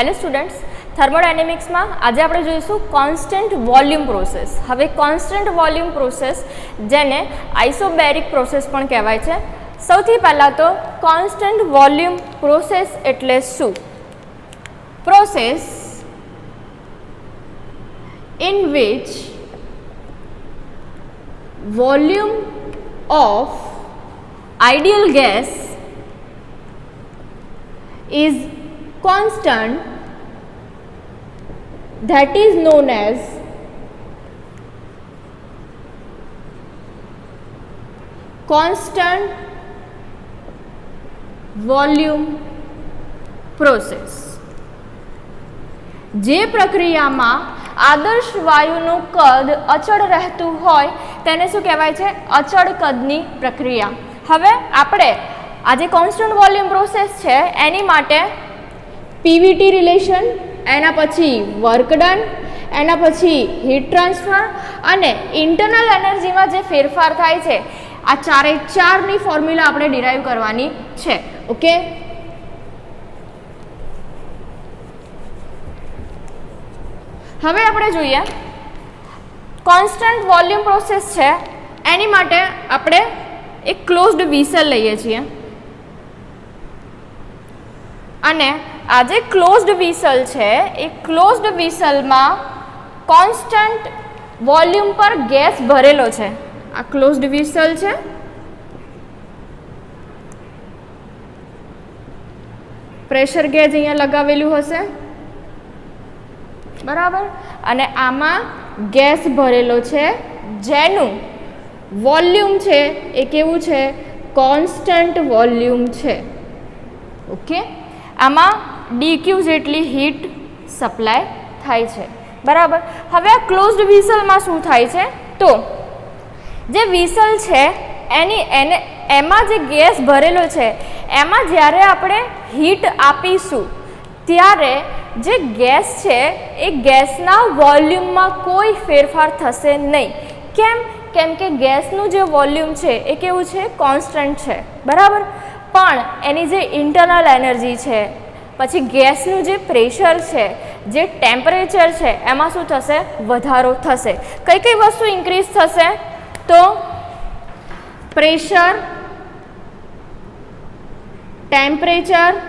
Hello students, thermodynamics में आज आप जोईशुं कॉन्स्टન્ટ वॉल्यूम प्रोसेस। हवे कॉन्स्टન્ટ वॉल्यूम प्रोसेस जेने आइसोबेरिक प्रोसेस पण कहेवाय छे। सौथी पहला तो कॉन्स्टન્ટ वॉल्यूम प्रोसेस एटले शुं? Process in which volume of ideal gas is constant, that is known as constant volume process। जे प्रक्रिया में आदर्श वायुनु कद अचल रहतुं होय तेने शुं कहेवाय छे? अचल कदनी प्रक्रिया। हवे आपणे आज कॉन्स्टન્ટ वॉल्यूम प्रोसेस है एनी माटे पीवीटी रिलेशन, एना पछी वर्क डन, एना पछी हीट ट्रांसफर अने इंटरनल एनर्जी में जे फेरफार थाय छे आ चारे चारनी फॉर्म्युला आपणे डिराइव करवानी छे। ओके, हवे आपणे जोईए कॉन्स्टન્ટ वॉल्यूम प्रोसेस है एनी माटे आपणे एक क्लोज्ड विसल लईए छीए अने आज क्लोज्ड विसल है ए क्लोज्ड विसल में कॉन्स्टंट वॉल्यूम पर गैस भरेलो है। आ क्लोज्ड विसल है, प्रेशर गेज अहींया लगावेलू हशे बराबर, अने आमा गैस भरेलो है जेनु वॉल्यूम है ए केवुं छे? कॉन्स्टंट वॉल्यूम है। ओके, आमा डीक्यू जेटली हीट सप्लाय थाय छे बराबर। हवे आ क्लोज्ड विसल में शुं थाय छे? तो जे विसल छे एमां जे गैस भरेलो छे एमां ज्यारे आपणे हीट आपीशुं त्यारे जे गैस छे ए गैसना वॉल्यूम में कोई फेरफार थशे नहीं। केम? केम के गैसनुं जे वॉल्यूम छे ए केवुं छे? कॉन्स्टंट छे बराबर। पण एनी जे इंटरनल एनर्जी है, पछी गैसनुं जे प्रेशर है, जे टेम्परेचर है, एमां शुं थशे? वधारो थशे। कई कई वस्तु इंक्रीज थशे? तो pressure, temperature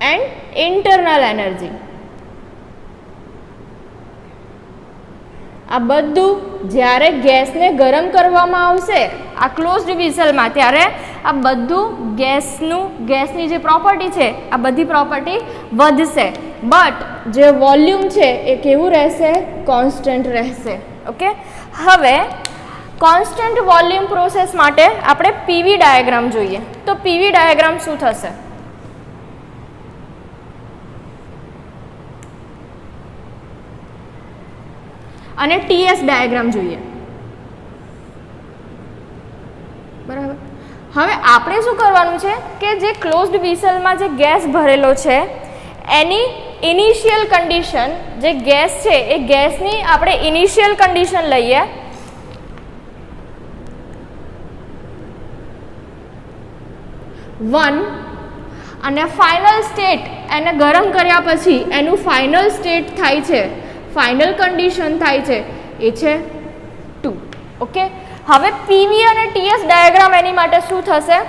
and internal energy. आ बधुं ज्यारे गैस ने गरम करवामां आवशे आ क्लोज्ड विसल में त्यारे आ बधुं गैसनी जे प्रॉपर्टी है आ बधी प्रॉपर्टी वधशे, बट जे वॉल्यूम है ए केवुं रहेशे? कॉन्स्टंट रहेशे। ओके, हवे कॉन्स्टंट वॉल्यूम प्रोसेस माटे आपणे पीवी डायग्राम जोईए। तो पीवी डायग्राम शुं थशे? અને ટીએસ ડાયાગ્રામ જોઈએ બરાબર। હવે આપણે શું કરવાનું છે કે જે ક્લોઝ્ડ વિસલમાં જે ગેસ ભરેલો છે એની ઇનિશિયલ કન્ડિશન, જે ગેસ છે એ ગેસની આપણે ઇનિશિયલ કન્ડિશન લઈએ વન અને ફાઇનલ સ્ટેટ એને ગરમ કર્યા પછી એનું ફાઇનલ સ્ટેટ થાય છે, फाइनल कंडीशन थाय छे ए छे 2। ओके, हवे पीवी और टीएस डायग्राम एनी माटे शुं थशे?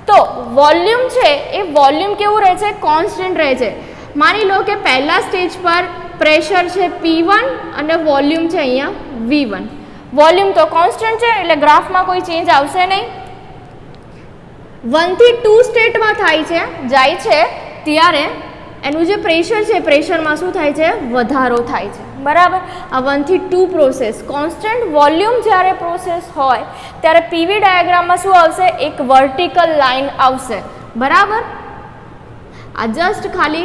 तो वॉल्यूम छे ए वॉल्यूम केवुं रहे छे? कॉन्स्टंट रहे छे। मानी लो कि पहला स्टेज पर प्रेशर छे P1 अने वॉल्यूम छे अहींया V1। वॉल्यूम तो कॉन्स्टंट छे एटले ग्राफ में कोई चेन्ज आवशे नहीं। 1 થી 2 स्टेट में थाय छे, जाय छे त्यारे एनु जे प्रेशर है प्रेशर में शू थाय छे? वधारो थाय छे बराबर। आ 1 થી 2 प्रोसेस कॉन्स्टंट वॉल्यूम ज्यारे प्रोसेस होय त्यारे पीवी डायग्राम में शू आवशे? एक वर्टिकल लाइन आवशे बराबर। आ जस्ट खाली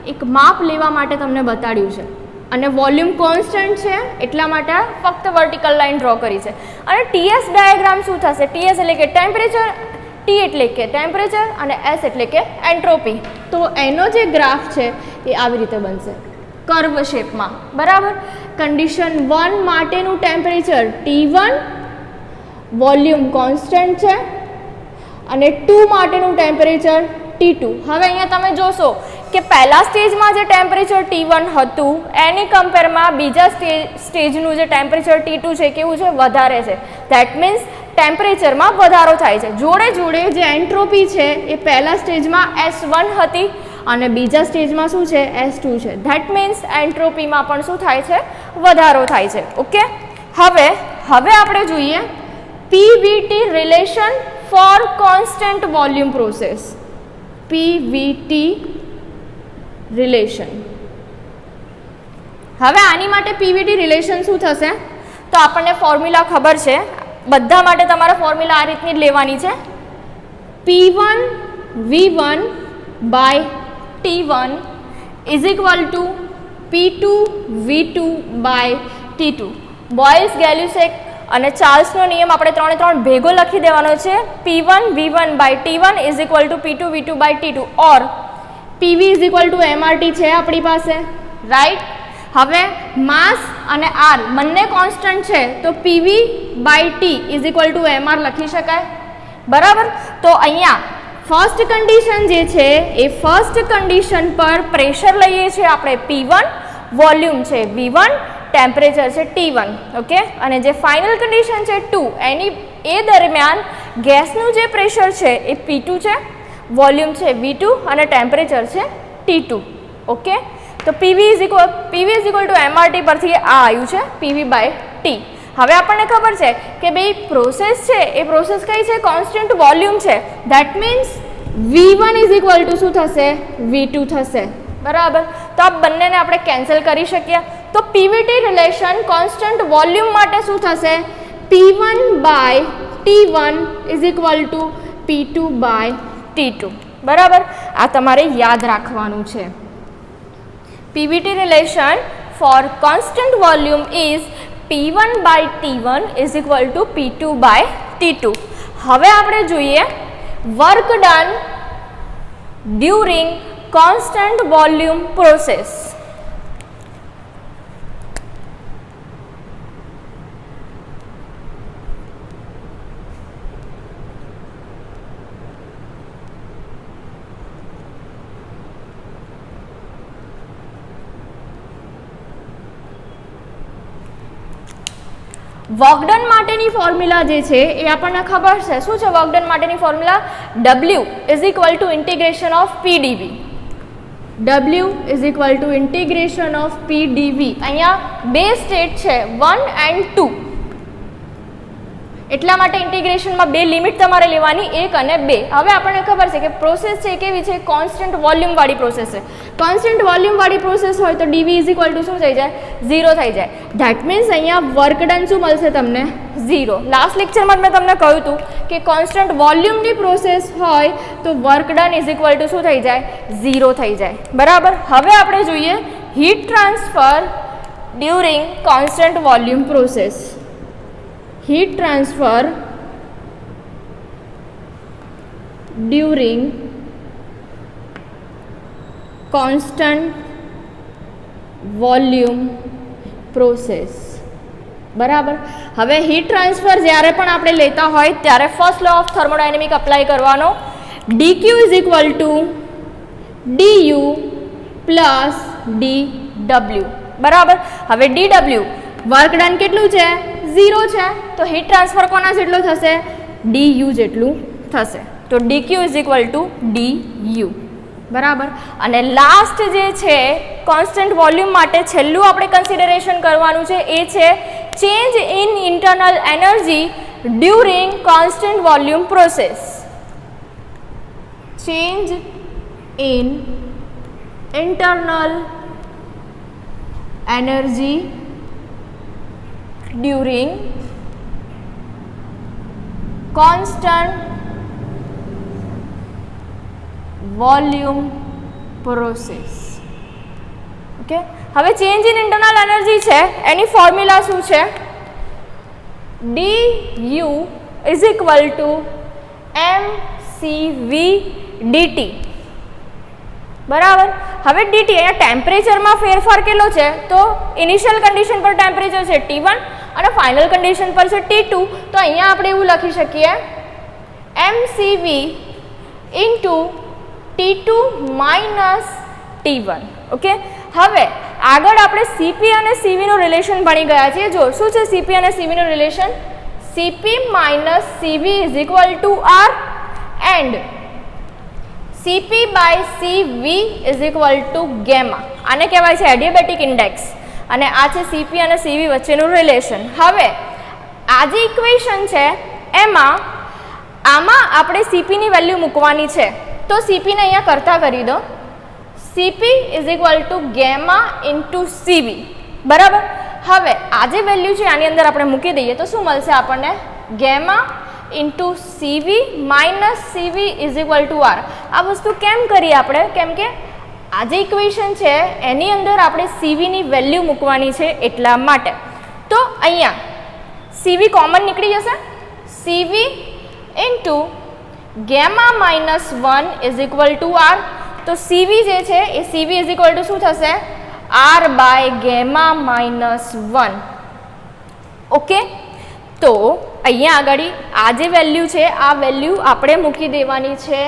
एक माप लेवा माटे तमने बताड्युं छे अने वॉल्यूम कॉन्स्टंट है एटला माटे फक्त वर्टिकल लाइन ड्रॉ करी छे। अने टीएस डायग्राम शू थशे? टीएस एटले के टेम्परेचर, टी एटले के टेम्परेचर अने एस एटले के एंट्रोपी। तो एनो जे ग्राफ है ये आवी रीते बनशे कर्व शेप में बराबर। कंडीशन 1 माटेनु टेम्परेचर T1, वॉल्यूम कॉन्स्टंट है, અને 2 માટેનું ટેમ્પરેચર T2। હવે અહીંયા તમે જોશો કે પહેલા સ્ટેજમાં જે ટેમ્પરેચર T1 હતું એની કમ્પેરમાં બીજા સ્ટેજનું જે ટેમ્પરેચર T2 છે કેવું છે, વધારે છે. ધેટ મીન્સ ટેમ્પરેચરમાં વધારો થાય છે. જોડે જોડે જે એન્ટ્રોપી છે એ પહેલા સ્ટેજમાં S1 હતી અને બીજા સ્ટેજમાં શું છે, S2 છે. ધેટ મીન્સ એન્ટ્રોપીમાં પણ શું થાય છે, વધારો થાય છે. ઓકે, હવે આપણે જોઈએ PVT relation for constant volume process. PVT relation. હવે આની માટે PVT રિલેશન શું થશે, તો આપણને ફોર્મ્યુલા ખબર છે, બધા માટે તમારે ફોર્મ્યુલા આ રીતની જ લેવાની છે. P1 V1 by T1 is equal to P2 V2 by T2. Boyle's Gay Lussac અને ચાર્લ્સનો નિયમ આપણે ત્રણે ભેગો લખી દેવાનો છે. P1 V1 by T1 is equal to P2 V2 by T2 or PV is equal to MRT છે આપણી પાસે, રાઈટ. હવે માસ અને R બંને કોન્સ્ટન્ટ છે તો PV by T is equal to MR લખી શકાય, બરાબર. તો અહીંયા ફર્સ્ટ કન્ડિશન જે છે એ ફર્સ્ટ કન્ડિશન પર પ્રેશર લઈએ છીએ આપણે P1, વોલ્યુમ છે V1, ટેમ્પરેચર છે T1. ઓકે, અને જે ફાઇનલ કન્ડિશન છે 2, એની એ દરમિયાન ગેસનું જે પ્રેશર છે એ P2 છે, વોલ્યુમ છે V2 અને ટેમ્પરેચર છે T2. ઓકે, તો PV is equal to MRT પરથી આ આવ્યું છે PV બાય T. હવે આપણને ખબર છે કે ભાઈ પ્રોસેસ છે એ પ્રોસેસ કઈ છે, કોન્સ્ટન્ટ વોલ્યુમ છે. That means V1 is equal two શું થશે, V2 થશે, બરાબર. તો આ બંનેને આપણે કેન્સલ કરી શકીએ. તો PVT રિલેશન કોન્સ્ટન્ટ વોલ્યુમ માટે શું થશે, P1 by T1 is equal to P2 by T2, બરાબર. આ તમારે યાદ રાખવાનું છે. PVT relation for constant volume is P1 by T1 is equal to P2 by T2. હવે આપણે જોઈએ work done during constant volume process. વર્કડન માટેની ફોર્મ્યુલા જે છે એ આપણને ખબર છે. શું છે વર્કડન માટેની formula, W is equal two integration of PdV. W is equal two integration of PdV. અહીંયા બે સ્ટેટ છે 1 એન્ડ 2, એટલા માટે ઇન્ટિગ્રેશનમાં બે લિમિટ તમારે લેવાની, 1 અને 2. હવે આપણને ખબર છે કે પ્રોસેસ છે કેવી છે, કોન્સ્ટન્ટ વોલ્યુમ વાળી પ્રોસેસ છે. કોન્સ્ટન્ટ વોલ્યુમ વાળી પ્રોસેસ હોય તો DV ઇઝ ઇક્વલ ટુ શું થઈ જાય, 0 થઈ જાય. ધેટ મીન્સ અહીંયા વર્ક ડન શું મળશે તમને, 0. લાસ્ટ લેક્ચરમાં મેં તમને કહ્યું હતું કે કોન્સ્ટન્ટ વોલ્યુમની પ્રોસેસ હોય તો work done is equal two શું થઈ જાય, 0 થઈ જાય, બરાબર. હવે આપણે જોઈએ heat transfer during constant volume process. Heat transfer during constant volume process, બરાબર. હવે હીટ ટ્રાન્સફર જ્યારે પણ આપણે લેતા હોય ત્યારે first law of thermodynamic apply કરવાનો. dq is equal to du plus dw, બરાબર. હવે dw વર્ક ડન કેટલું છે, 0 છે, તો હીટ ટ્રાન્સફર કોના જેટલો થશે, du જેટલું થશે. તો dq is equal to du, બરાબર. અને લાસ્ટ જે છે કોન્સ્ટન્ટ વોલ્યુમ માટે છેલ્લું આપણે કન્સિડરેશન કરવાનું છે એ છે change in internal energy during constant volume process. Change in internal energy during constant volume process. Okay, હવે ચેન્જ ઇન ઇન્ટરનલ એનર્જી છે એની ફોર્મ્યુલા શું છે, du is equal two mcv dt, બરાબર. હવે dt અહીંયા ટેમ્પરેચરમાં ફેરફાર કેટલો છે, તો ઇનિશિયલ કન્ડિશન પર ટેમ્પરેચર છે T1 અને ફાઇનલ કન્ડિશન પર છે T2. તો અહીંયા આપણે એવું લખી શકીએ mcv into T2 minus T1. Okay, હવે આગળ આપણે CP અને CVનું રિલેશન ભણી ગયા છીએ. જો શું છે CP અને CVનું relation? CP minus CV is equal to R and CP by CV is equal to gamma. આને કહેવાય છે એડિયાબેટિક ઇન્ડેક્સ અને આ છે CP અને CV વચ્ચેનું રિલેશન. હવે આ જે ઇક્વેશન છે આમાં આપણે CP ની વેલ્યુ મૂકવાની છે. તો CP ને અહીંયા કરતા કરી દો. CP is equal to gamma into CV. બરાબર. હવે આ જે વેલ્યુ છે આની અંદર આપણે મૂકી દઈએ તો શું મળશે આપણને? gamma into CV minus CV is equal to R. આ વસ્તુ કેમ કરી આપણે? કેમ કે આ જે ઇક્વેશન છે એની અંદર આપણે CV ની વેલ્યુ મૂકવાની છે એટલા માટે. તો અહીંયા CV કોમન નીકળી જશે. CV into gamma minus 1 is equal to R. તો CV જે છે એ CV is equal to શું થશે? R by gamma minus 1. Okay, તો અહીંયા આગળ આ જે વેલ્યુ છે આ વેલ્યુ આપણે મૂકી દેવાની છે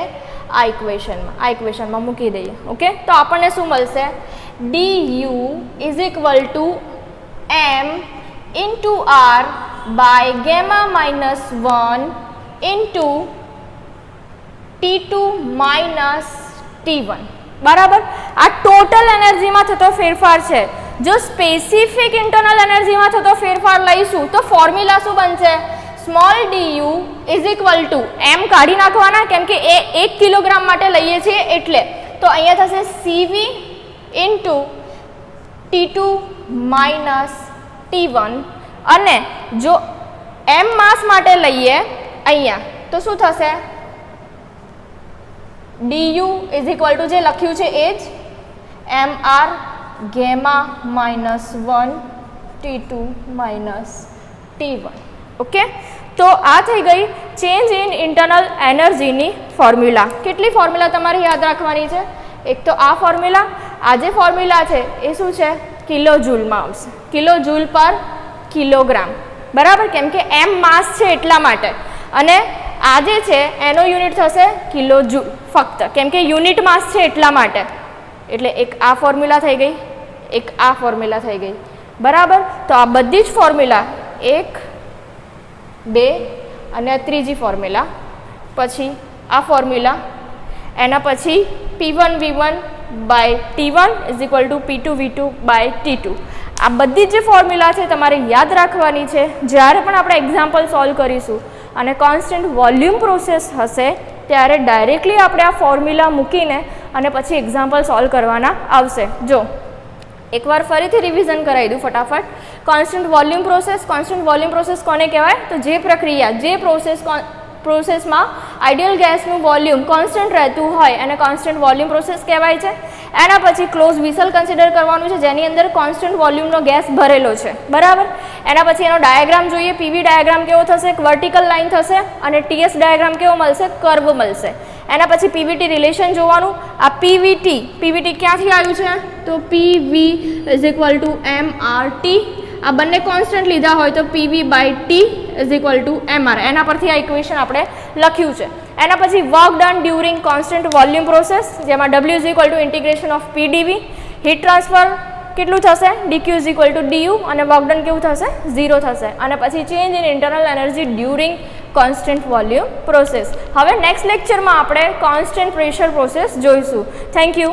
આ ઇક્વેશનમાં મૂકી દઈએ. ઓકે, તો આપણને શું મળશે? du is equal to m into R by gamma minus 1 into T2 minus T1. બરાબર. આ ટોટલ એનર્જીમાં થતો ફેરફાર છે. જો સ્પેસિફિક ઇન્ટરનલ એનર્જીમાં થતો ફેરફાર લઈશું તો ફોર્મ્યુલા શું બનશે? Small du is equal two m કાઢી નાખવાના કેમ કે એ 1 કિલોગ્રામ માટે લઈએ છીએ એટલે. તો અહીંયા થશે CV into T2 minus T1 અને જો m માસ માટે લઈએ અહીંયા તો શું થશે? du ઇઝ ઇક્વલ ટુ જે લખ્યું છે એ જ mr gamma minus 1 T2 minus T1. Okay, તો આ થઈ ગઈ ચેન્જ ઇન ઇન્ટરનલ એનર્જીની ફોર્મ્યુલા. કેટલી ફોર્મ્યુલા તમારે યાદ રાખવાની છે? એક તો આ ફોર્મ્યુલા. આ જે ફોર્મ્યુલા છે એ શું છે? કિલો જૂલમાં આવશે. કિલો જૂલ પર કિલોગ્રામ. બરાબર, કેમ કે m માસ છે એટલા માટે અને આ જે છે એનો યુનિટ થશે કિલો જૂલ ફક્ત કેમ કે યુનિટ માસ છે એટલા માટે. એટલે એક આ ફોર્મ્યુલા થઈ ગઈ, એક આ ફોર્મ્યુલા થઈ ગઈ. બરાબર, તો આ બધી જ ફોર્મ્યુલા 1 2 અને ત્રીજી ફોર્મ્યુલા પછી આ ફોર્મ્યુલા એના પછી P1 V1 by T1 is equal to P2 V2 by T2. આ બધી જ ફોર્મ્યુલા છે તમારે યાદ રાખવાની છે જ્યારે પણ આપણે એક્ઝામ્પલ સોલ્વ કરીશું અને કોન્સ્ટન્ટ વોલ્યુમ પ્રોસેસ હશે ત્યારે ડાયરેક્ટલી આપણે આ ફોર્મ્યુલા મૂકીને અને પછી એક્ઝામ્પલ સોલ્વ કરવાના આવશે. જો એકવાર ફરીથી રિવિઝન કરાવી દઉં ફટાફટ. કોન્સ્ટન્ટ વોલ્યુમ પ્રોસેસ કોને કહેવાય? તો જે પ્રક્રિયા જે પ્રોસેસમાં આઇડિયલ ગેસનું વોલ્યુમ કોન્સ્ટન્ટ રહેતું હોય અને કોન્સ્ટન્ટ વોલ્યુમ પ્રોસેસ કહેવાય છે. એના પછી ક્લોઝ વિસલ કન્સિડર કરવાનું છે જેની અંદર કોન્સ્ટન્ટ વોલ્યુમનો ગેસ ભરેલો છે. બરાબર, એના પછી એનો ડાયાગ્રામ જોઈએ. પીવી ડાયાગ્રામ કેવો થશે? એક વર્ટિકલ લાઇન થશે અને ટીએસ ડાયાગ્રામ કેવો મળશે? કર્વ મળશે. એના પછી પીવીટી રિલેશન જોવાનું. આ પીવીટી ક્યાંથી આવ્યું છે? તો PV is equal to MRT. આ બંને કોન્સ્ટન્ટ લીધા હોય તો PV by T is equal to MR. એના પરથી આ ઇક્વેશન આપણે લખ્યું છે. એના પછી work done during constant volume process જેમાં W is equal two integration of PdV. Heat transfer કેટલું થશે? dq is equal to du અને વર્ક ડન કેવું થશે? 0 થશે. અને પછી change in internal energy during constant volume process. હવે નેક્સ્ટ લેક્ચરમાં આપણે કોન્સ્ટન્ટ પ્રેશર પ્રોસેસ જોઈશું. Thank you.